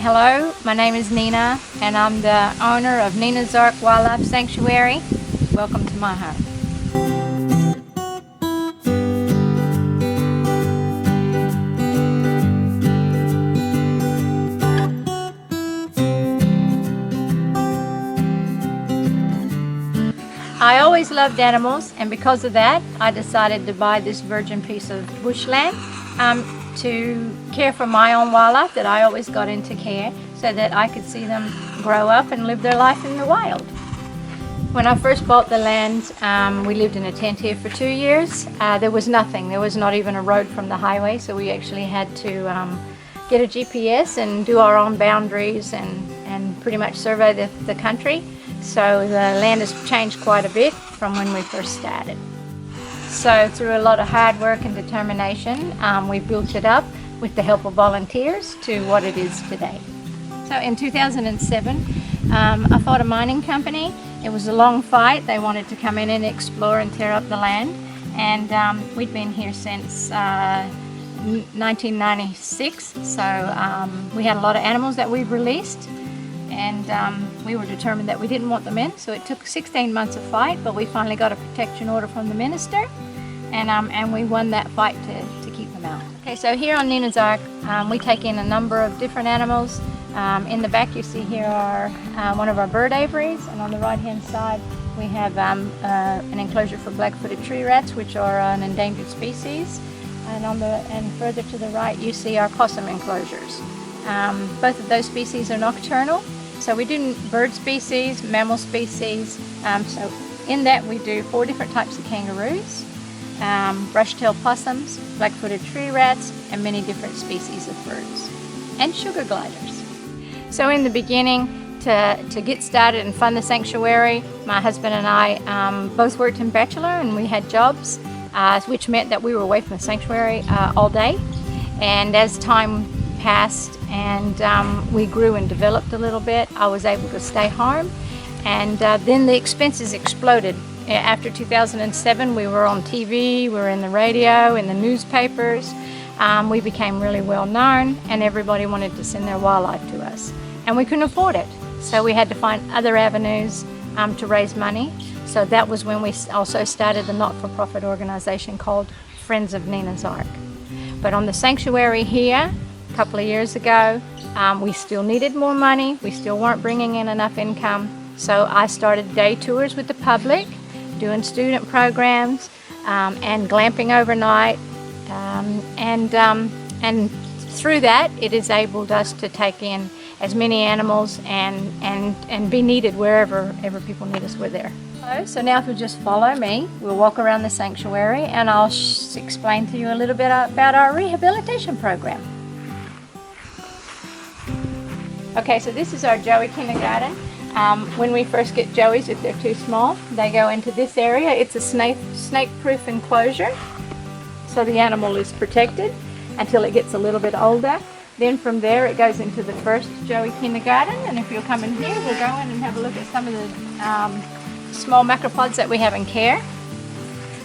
Hello, my name is Nina, and I'm the owner of Nina'S Ark Wildlife Sanctuary. Welcome to my home. I always loved animals, and because of that, I decided to buy this virgin piece of bushland to care for my own wildlife that I always got into care, so that I could see them grow up and live their life in the wild. When I first bought the land, we lived in a tent here for 2 years. There was nothing. There was not even a road from the highway, so we actually had to get a GPS and do our own boundaries and pretty much survey the country. So the land has changed quite a bit from when we first started. So through a lot of hard work and determination, we built it up with the help of volunteers to what it is today. So in 2007, I fought a mining company. It was a long fight. They wanted to come in and explore and tear up the land. And we'd been here since 1996. So we had a lot of animals that we've released. And we were determined that we didn't want them in, so it took 16 months of fight, but we finally got a protection order from the minister, and we won that fight to keep them out. Okay, so here on Nina'S Ark, we take in a number of different animals. In the back you see here are one of our bird aviaries, and on the right-hand side we have an enclosure for black-footed tree rats, which are an endangered species, and further to the right you see our possum enclosures. Both of those species are nocturnal. So we do bird species, mammal species. So in that we do 4 different types of kangaroos, brush-tailed possums, black-footed tree rats, and many different species of birds, and sugar gliders. So in the beginning, to get started and fund the sanctuary, my husband and I both worked in bachelor, and we had jobs, which meant that we were away from the sanctuary all day. And as time passed and we grew and developed a little bit, I was able to stay home, and then the expenses exploded. After 2007 we were on TV, we were in the radio, in the newspapers. We became really well known, and everybody wanted to send their wildlife to us, and we couldn't afford it, so we had to find other avenues to raise money. So that was when we also started a not-for-profit organization called Friends of Nina'S Ark. But on the sanctuary here, a couple of years ago, we still needed more money. We still weren't bringing in enough income. So I started day tours with the public, doing student programs, and glamping overnight. And through that, it has enabled us to take in as many animals and be needed wherever people need us, we're there. So now if you'll just follow me, we'll walk around the sanctuary, and I'll explain to you a little bit about our rehabilitation program. Okay, so this is our Joey kindergarten. When we first get Joeys, if they're too small, they go into this area. It's a snake-proof enclosure, so the animal is protected until it gets a little bit older. Then from there it goes into the first Joey kindergarten, and if you'll come in here, we'll go in and have a look at some of the small macropods that we have in care.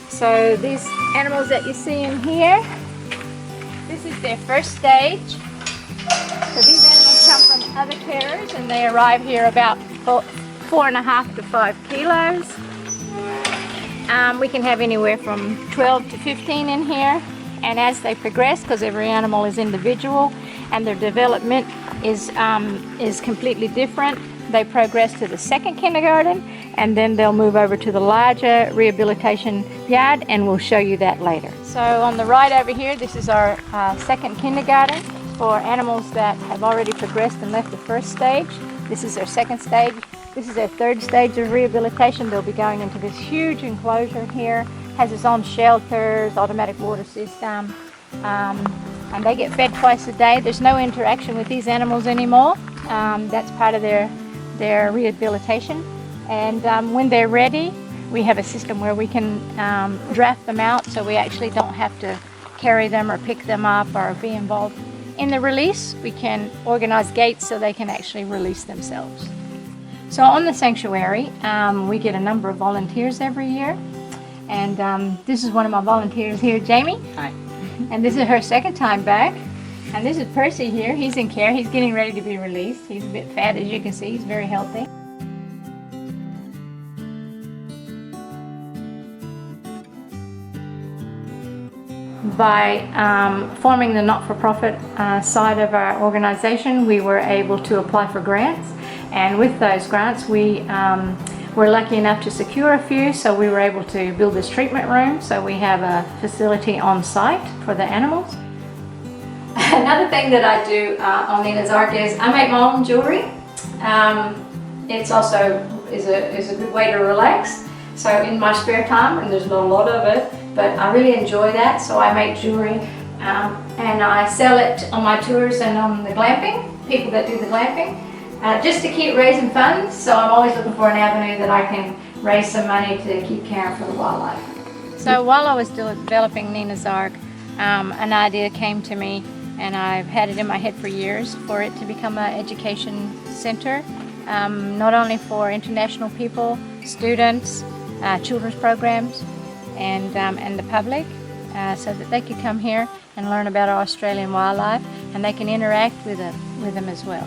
So these animals that you see in here, this is their first stage. So these animals come from other carers, and they arrive here about 4.5 to 5 kilos. We can have anywhere from 12 to 15 in here, and as they progress, because every animal is individual and their development is completely different, they progress to the second kindergarten, and then they'll move over to the larger rehabilitation yard, and we'll show you that later. So on the right over here, this is our second kindergarten for animals that have already progressed and left the first stage. This is their second stage. This is their third stage of rehabilitation. They'll be going into this huge enclosure here, has its own shelters, automatic water system, and they get fed twice a day. There's no interaction with these animals anymore. That's part of their rehabilitation. And when they're ready, we have a system where we can draft them out, so we actually don't have to carry them or pick them up or be involved in the release. We can organize gates so they can actually release themselves. So on the sanctuary, we get a number of volunteers every year, and this is one of my volunteers here, Jamie. Hi. And this is her second time back. And this is Percy here. He's in care. He's getting ready to be released. He's a bit fat, as you can see. He's very healthy. By forming the not-for-profit side of our organization, we were able to apply for grants, and with those grants we were lucky enough to secure a few, so we were able to build this treatment room, so we have a facility on site for the animals. Another thing that I do on Nina'S Ark is I make my own jewelry. It's also is a good way to relax. So in my spare time, and there's not a lot of it, but I really enjoy that, so I make jewelry and I sell it on my tours and on the glamping, people that do the glamping, just to keep raising funds. So I'm always looking for an avenue that I can raise some money to keep caring for the wildlife. So while I was developing Nina'S Ark, an idea came to me, and I've had it in my head for years, for it to become an education center, not only for international people, students, children's programs, and the public, so that they could come here and learn about our Australian wildlife, and they can interact with them as well.